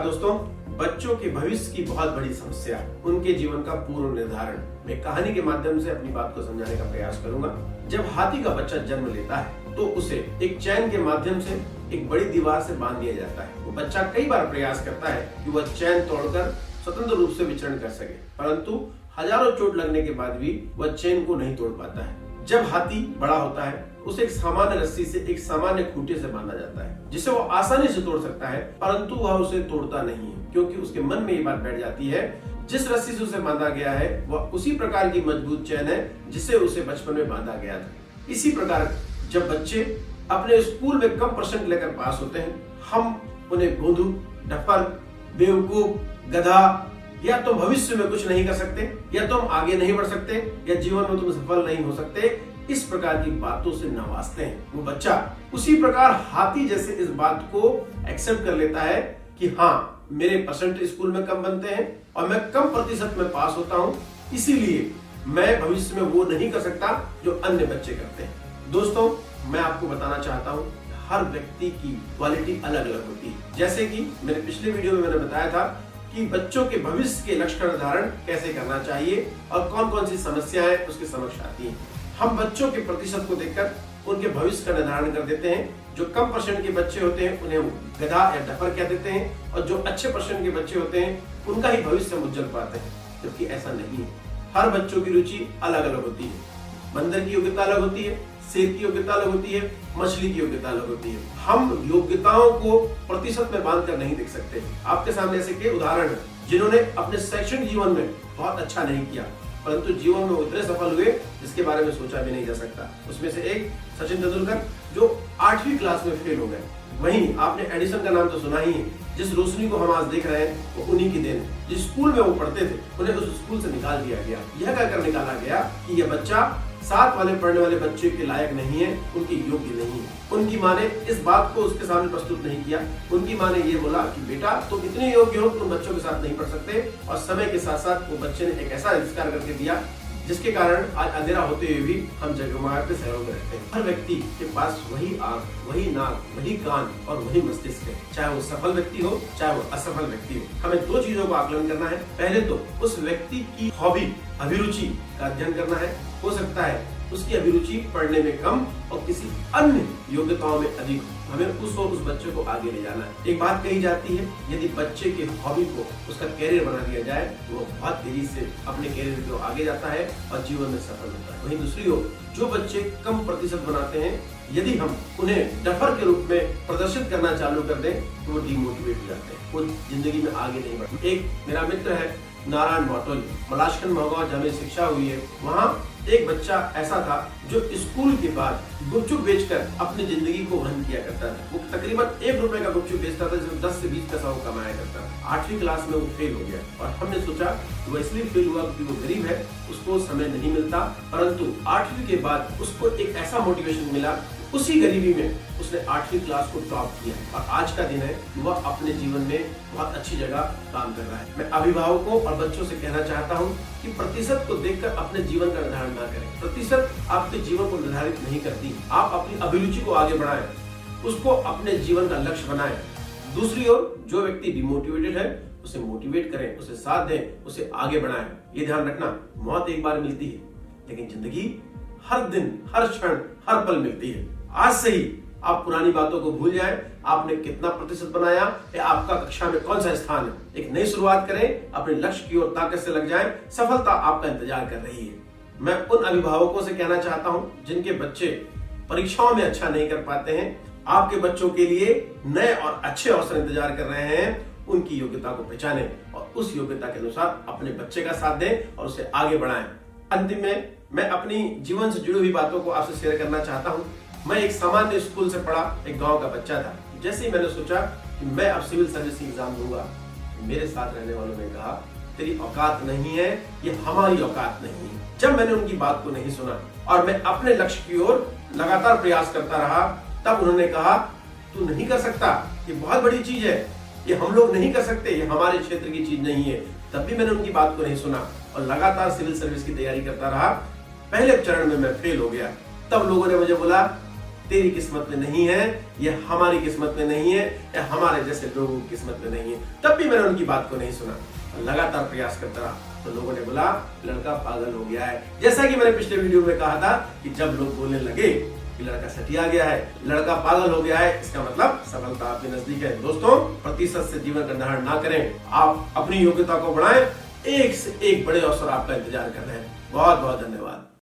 दोस्तों, बच्चों के भविष्य की बहुत बड़ी समस्या उनके जीवन का पूर्व निर्धारण। मैं कहानी के माध्यम से अपनी बात को समझाने का प्रयास करूंगा। जब हाथी का बच्चा जन्म लेता है तो उसे एक चैन के माध्यम से एक बड़ी दीवार से बांध दिया जाता है। वो बच्चा कई बार प्रयास करता है कि वह चैन तोड़कर स्वतंत्र रूप से विचरण कर सके, परंतु हजारों चोट लगने के बाद भी वह चैन को नहीं तोड़ पाता है। जब हाथी बड़ा होता है उसे एक सामान्य रस्सी से एक सामान्य खूंटे से बांधा जाता है, जिसे वो आसानी से तोड़ सकता है, परंतु वह उसे तोड़ता नहीं है, क्योंकि उसके मन में ये बात बैठ जाती है जिस रस्सी से उसे बांधा गया है वह उसी प्रकार की मजबूत चैन है जिसे उसे बचपन में बांधा गया था। इसी प्रकार जब बच्चे अपने स्कूल में कम परसेंट लेकर पास होते हैं, हम उन्हें बोंधू, डफर, बेवकूफ, गधा, या तुम भविष्य में कुछ नहीं कर सकते, या तुम आगे नहीं बढ़ सकते, या जीवन में तुम सफल नहीं हो सकते, इस प्रकार की बातों से नवाजते हैं। वो बच्चा उसी प्रकार हाथी जैसे इस बात को एक्सेप्ट कर लेता है कि हाँ, मेरे परसेंट स्कूल में कम बनते हैं और मैं कम प्रतिशत में पास होता हूँ, इसीलिए मैं भविष्य में वो नहीं कर सकता जो अन्य बच्चे करते हैं। दोस्तों, मैं आपको बताना चाहता हूँ हर व्यक्ति की क्वालिटी अलग अलग होती है। जैसे कि मेरे पिछले वीडियो में मैंने बताया था कि बच्चों के भविष्य के लक्ष्य का निर्धारण कैसे करना चाहिए और कौन कौन सी समस्याएं उसके समक्ष आती हैं। हम बच्चों के प्रतिशत को देखकर उनके भविष्य का निर्धारण कर देते हैं। जो कम परसेंट के बच्चे होते हैं उन्हें गधा या डफर कह देते हैं, और जो अच्छे परसेंट के बच्चे होते हैं उनका ही भविष्य उज्जवल पाते हैं, जबकि ऐसा नहीं है। हर बच्चों की रुचि अलग अलग होती है। बंदर की योग्यता अलग होती है, शेर की योग्यता अलग होती है, मछली की योग्यता अलग होती है। हम योग्यताओं को प्रतिशत में बांध कर नहीं देख सकते। आपके सामने ऐसे कई उदाहरण हैं जिन्होंने अपने शैक्षणिक जीवन में बहुत अच्छा नहीं किया, परंतु जीवन में उतने सफल हुए जिसके बारे में सोचा भी नहीं जा सकता। उसमें से एक सचिन तेंदुलकर, जो 8वीं क्लास में फेल हो गए। वहीं आपने एडिसन का नाम तो सुना ही है। जिस रोशनी को हम आज देख रहे हैं वो उन्हीं की देन है। जिस स्कूल में वो पढ़ते थे उन्हें उस स्कूल से निकाल दिया गया। यह कहकर निकाला गया कि यह बच्चा साथ वाले पढ़ने वाले बच्चे के लायक नहीं है, उनकी योग्य नहीं है। उनकी माँ ने इस बात को उसके सामने प्रस्तुत नहीं किया। उनकी माँ ने ये बोला कि बेटा, तुम इतने योग्य हो, तुम बच्चों के साथ नहीं पढ़ सकते। और समय के साथ साथ वो बच्चे ने एक ऐसा आविष्कार करके दिया जिसके कारण आज अंधेरा होते हुए भी हम जगमगाते शहरों में रहते हैं। हर व्यक्ति के पास वही आंख, वही नाक, वही कान और वही मस्तिष्क है, चाहे वो सफल व्यक्ति हो चाहे वो असफल व्यक्ति हो। हमें दो चीजों का आकलन करना है। पहले तो उस व्यक्ति की हॉबी, अभिरुचि का अध्ययन करना है। हो सकता है उसकी अभिरुचि पढ़ने में कम और किसी अन्य योग्यताओं में अधिक हो। हमें उस बच्चे को आगे ले जाना है। एक बात कही जाती है, यदि बच्चे के हॉबी को उसका कैरियर बना दिया जाए तो वो बहुत तेजी से अपने कैरियर की ओर आगे जाता है और जीवन में सफल होता है। वहीं दूसरी ओर जो बच्चे कम प्रतिशत बनाते हैं, यदि हम उन्हें डफर के रूप में प्रदर्शित करना चालू कर दें तो वो डिमोटिवेट हो जाते हैं, वो जिंदगी में आगे नहीं बढ़ते। एक मेरा मित्र है नारायण मोटोली, मलाशखंड महगांव जहाँ मेरी शिक्षा हुई है, वहाँ एक बच्चा ऐसा था जो स्कूल के बाद गुपचुप बेचकर अपनी जिंदगी को वहन किया करता था। वो तकरीबन 1 रुपए का गुपचुप बेचता था, जिसमें 10 से 20 पैसा वो कमाया करता था। 8वीं क्लास में वो फेल हो गया और हमने सोचा वो इसलिए फेल हुआ क्योंकि वो गरीब है, उसको समय नहीं मिलता, परंतु 8वीं के बाद उसको एक ऐसा मोटिवेशन मिला, उसी गरीबी में उसने 8वीं क्लास को टॉप किया और आज का दिन है वह अपने जीवन में बहुत अच्छी जगह काम कर रहा है। मैं अभिभावकों और बच्चों से कहना चाहता हूं कि प्रतिशत को देखकर अपने जीवन का निर्धारण ना करें। प्रतिशत आपके जीवन को निर्धारित नहीं करती। आप अपनी अभिरुचि को आगे बढ़ाएं, उसको अपने जीवन का लक्ष्य बनाएं। दूसरी ओर जो व्यक्ति डिमोटिवेटेड है उसे मोटिवेट करें, उसे साथ दें, उसे आगे बढ़ाएं। ये ध्यान रखना, मौत एक बार मिलती है लेकिन जिंदगी हर दिन, हर क्षण, हर पल मिलती है। आज से ही आप पुरानी बातों को भूल जाएं। आपने कितना प्रतिशत बनाया या आपका कक्षा में कौन सा स्थान है। एक नई शुरुआत करें, अपने लक्ष्य की ओर ताकत से लग जाएं। सफलता आपका इंतजार कर रही है। मैं उन अभिभावकों से कहना चाहता हूं जिनके बच्चे परीक्षाओं में अच्छा नहीं कर पाते हैं, आपके बच्चों के लिए नए और अच्छे अवसर इंतजार कर रहे हैं। उनकी योग्यता को पहचानें और उस योग्यता के अनुसार अपने बच्चे का साथ दें और उसे आगे बढ़ाएं। अंतिम में मैं अपनी जीवन से जुड़ी हुई बातों को आपसे शेयर करना चाहता हूं। मैं एक सामान्य स्कूल से पढ़ा एक गांव का बच्चा था। जैसे ही मैंने सोचा कि मैं अब सिविल सर्विस एग्जाम दूंगा, मेरे साथ रहने वालों ने कहा, तेरी औकात नहीं है, ये हमारी औकात नहीं है। जब मैंने उनकी बात को नहीं सुना और मैं अपने लक्ष्य की ओर लगातार प्रयास करता रहा, तब उन्होंने कहा, तू नहीं कर सकता, ये बहुत बड़ी चीज है, ये हम लोग नहीं कर सकते, ये हमारे क्षेत्र की चीज नहीं है। तब भी मैंने उनकी बात को नहीं सुना और लगातार सिविल सर्विस की तैयारी करता रहा। पहले चरण में मैं फेल हो गया। तब लोगों ने मुझे बोला, तेरी किस्मत में नहीं है, ये हमारी किस्मत में नहीं है, या हमारे जैसे लोगों की किस्मत में नहीं है। तब भी मैंने उनकी बात को नहीं सुना, लगातार प्रयास करता रहा। तो लोगों ने बोला लड़का पागल हो गया है। जैसा कि मैंने पिछले वीडियो में कहा था कि जब लोग बोलने लगे कि लड़का सठिया गया है, लड़का पागल हो गया है, इसका मतलब सफलता आपके नजदीक है। दोस्तों, प्रतिशत से जीवन का निर्धारण ना करें, आप अपनी योग्यता को बढ़ाएं, एक से एक बड़े अवसर आपका इंतजार कर रहे हैं। बहुत बहुत धन्यवाद।